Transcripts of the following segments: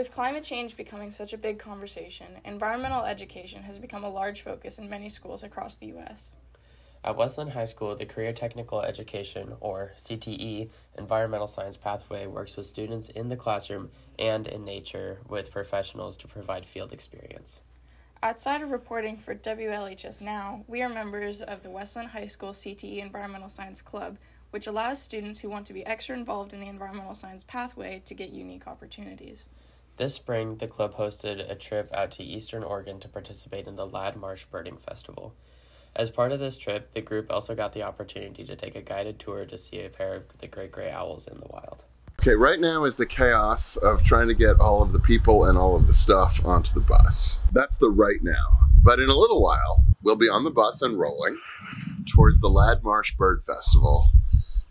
With climate change becoming such a big conversation, environmental education has become a large focus in many schools across the U.S. At Westland High School, the Career Technical Education, or CTE, Environmental Science pathway works with students in the classroom and in nature with professionals to provide field experience. Outside of reporting for WLHS Now, we are members of the Westland High School CTE Environmental Science Club, which allows students who want to be extra involved in the environmental science pathway to get unique opportunities. This spring, the club hosted a trip out to eastern Oregon to participate in the Ladd Marsh Bird Festival. As part of this trip, the group also got the opportunity to take a guided tour to see a pair of the great gray owls in the wild. Okay, right now is the chaos of trying to get all of the people and all of the stuff onto the bus. That's the right now. But in a little while, we'll be on the bus and rolling towards the Ladd Marsh Bird Festival,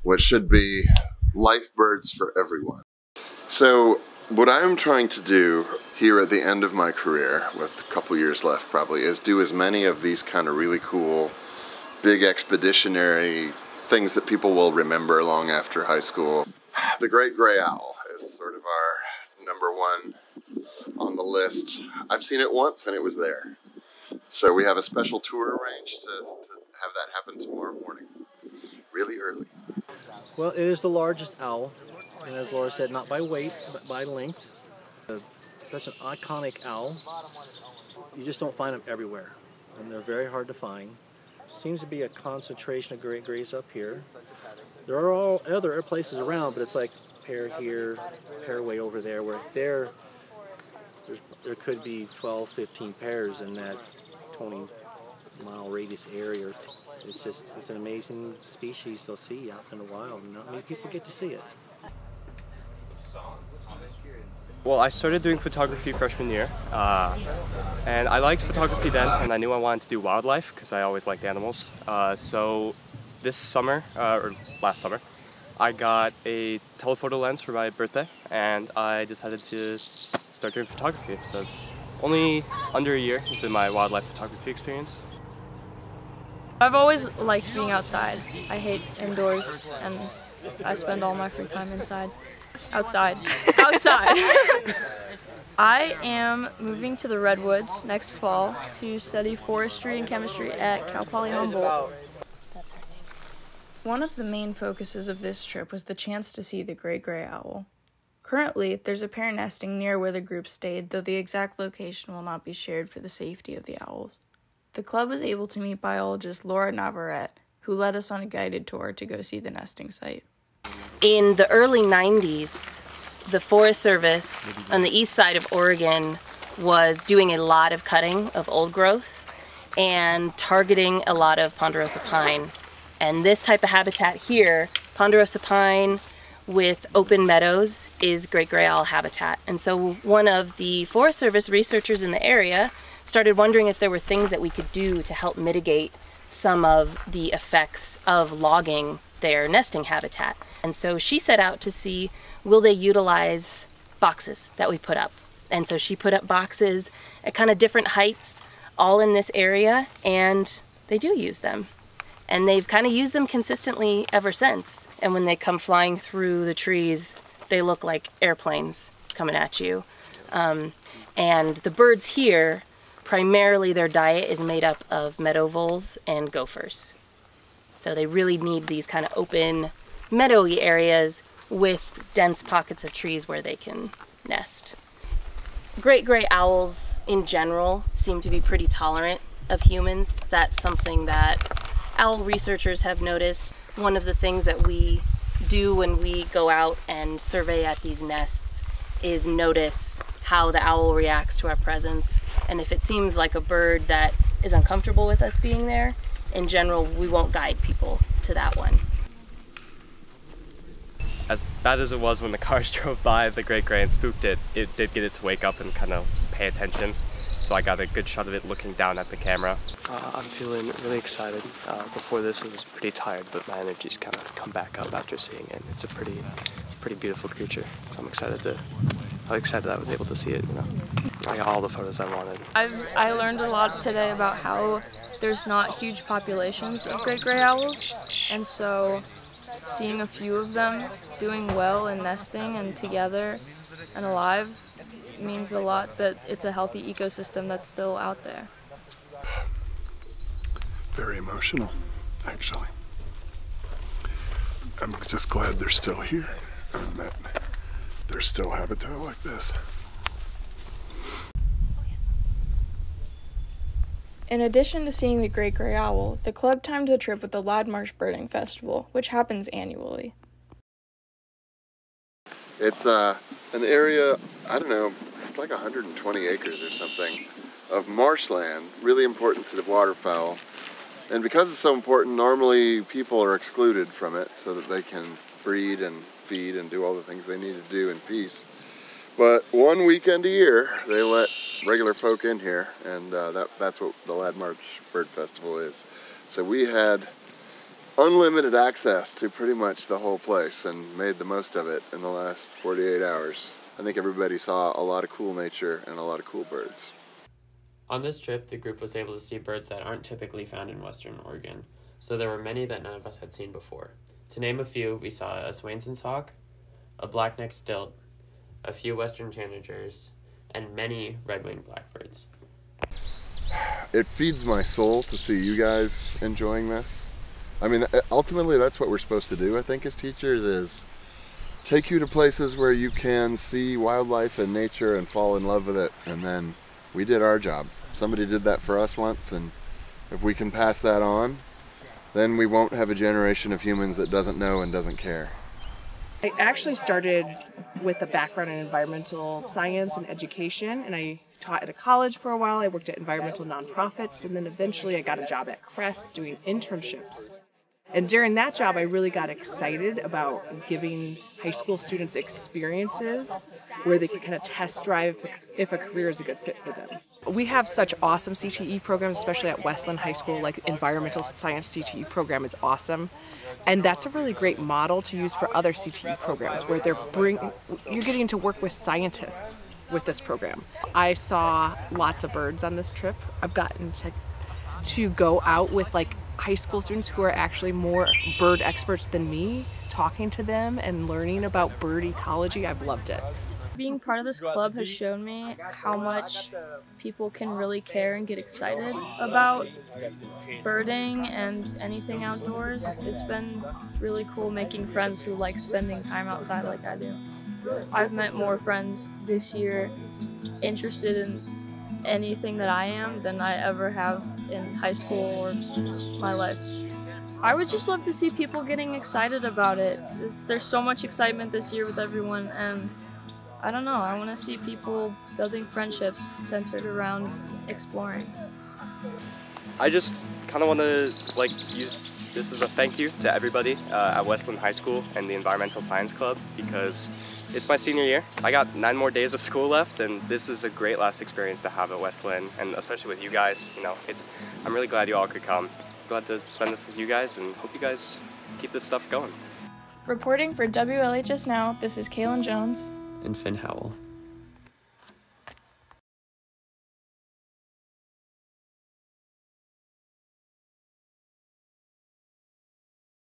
which should be life birds for everyone. So what I'm trying to do here at the end of my career, with a couple years left probably, is do as many of these kind of really cool, big expeditionary things that people will remember long after high school. The great gray owl is sort of our number one on the list. I've seen it once and it was there. So we have a special tour arranged to have that happen tomorrow morning, really early. Well, it is the largest owl, and as Laura said, not by weight, but by length. That's an iconic owl. You just don't find them everywhere, and they're very hard to find. Seems to be a concentration of great grays up here. There are all other places around, but it's like pair here, pair way over there, where there could be 12, 15 pairs in that 20-mile radius area. It's an amazing species they'll see out in the wild, and not many people get to see it. Well, I started doing photography freshman year, and I liked photography then, and I knew I wanted to do wildlife because I always liked animals. So this summer, or last summer, I got a telephoto lens for my birthday, and I decided to start doing photography. So only under a year has been my wildlife photography experience. I've always liked being outside. I hate indoors, and I spend all my free time inside. Outside. Outside! I am moving to the Redwoods next fall to study forestry and chemistry at Cal Poly Humboldt. One of the main focuses of this trip was the chance to see the great gray owl. Currently, there's a pair nesting near where the group stayed, though the exact location will not be shared for the safety of the owls. The club was able to meet biologist Laura Navarrete, who led us on a guided tour to go see the nesting site. In the early 90s, the Forest Service on the east side of Oregon was doing a lot of cutting of old growth and targeting a lot of ponderosa pine. And this type of habitat here, ponderosa pine with open meadows, is great gray owl habitat. And so one of the Forest Service researchers in the area started wondering if there were things that we could do to help mitigate some of the effects of logging their nesting habitat. And so she set out to see, will they utilize boxes that we put up? And so she put up boxes at kind of different heights, all in this area, and they do use them. And they've kind of used them consistently ever since. And when they come flying through the trees, they look like airplanes coming at you. And the birds here, primarily their diet is made up of meadow voles and gophers. So they really need these kind of open, meadowy areas with dense pockets of trees where they can nest. Great gray owls in general seem to be pretty tolerant of humans. That's something that owl researchers have noticed. One of the things that we do when we go out and survey at these nests is notice how the owl reacts to our presence. And if it seems like a bird that is uncomfortable with us being there, in general, we won't guide people to that one. As bad as it was when the cars drove by the great gray and spooked it, it did get it to wake up and kind of pay attention. So I got a good shot of it looking down at the camera. I'm feeling really excited. Before this I was pretty tired, but my energy's kind of come back up after seeing it. It's a pretty beautiful creature, so I'm excited that I was able to see it. You know, I got all the photos I wanted. I learned a lot today about how there's not huge populations of great gray owls, and so seeing a few of them doing well and nesting and together and alive means a lot that it's a healthy ecosystem that's still out there. Very emotional, actually. I'm just glad they're still here and that there's still habitat like this. In addition to seeing the great gray owl, the club timed the trip with the Ladd Marsh Bird Festival, which happens annually. It's an area, I don't know, it's like 120 acres or something of marshland, really important to the waterfowl. And because it's so important, normally people are excluded from it so that they can breed and feed and do all the things they need to do in peace. But one weekend a year, they let regular folk in here, and that's what the Ladd Marsh Bird Festival is. So we had unlimited access to pretty much the whole place and made the most of it in the last 48 hours. I think everybody saw a lot of cool nature and a lot of cool birds. On this trip, the group was able to see birds that aren't typically found in western Oregon, so there were many that none of us had seen before. To name a few, we saw a Swainson's hawk, a black-necked stilt, a few western tanagers, and many red-winged blackbirds. It feeds my soul to see you guys enjoying this. I mean, ultimately that's what we're supposed to do, I think, as teachers, is take you to places where you can see wildlife and nature and fall in love with it, and then we did our job. Somebody did that for us once, and if we can pass that on, then we won't have a generation of humans that doesn't know and doesn't care. I actually started with a background in environmental science and education, and I taught at a college for a while. I worked at environmental nonprofits, and then eventually I got a job at Crest doing internships. And during that job, I really got excited about giving high school students experiences where they can kind of test drive if a career is a good fit for them. We have such awesome CTE programs, especially at Westland High School. Like environmental science CTE program is awesome. And that's a really great model to use for other CTE programs where you're getting to work with scientists with this program. I saw lots of birds on this trip. I've gotten to go out with like high school students who are actually more bird experts than me, talking to them and learning about bird ecology. I've loved it. Being part of this club has shown me how much people can really care and get excited about birding and anything outdoors. It's been really cool making friends who like spending time outside like I do. I've met more friends this year interested in anything that I am than I ever have in high school or my life. I would just love to see people getting excited about it. There's so much excitement this year with everyone, and I don't know, I want to see people building friendships centered around exploring. I just kind of want to use this as a thank you to everybody at Westland High School and the Environmental Science Club, because it's my senior year. I got 9 more days of school left, and this is a great last experience to have at Westland, and especially with you guys. You know, I'm really glad you all could come. Glad to spend this with you guys, and hope you guys keep this stuff going. Reporting for WLHS Now, this is Kaylin Jones And Finn Howell.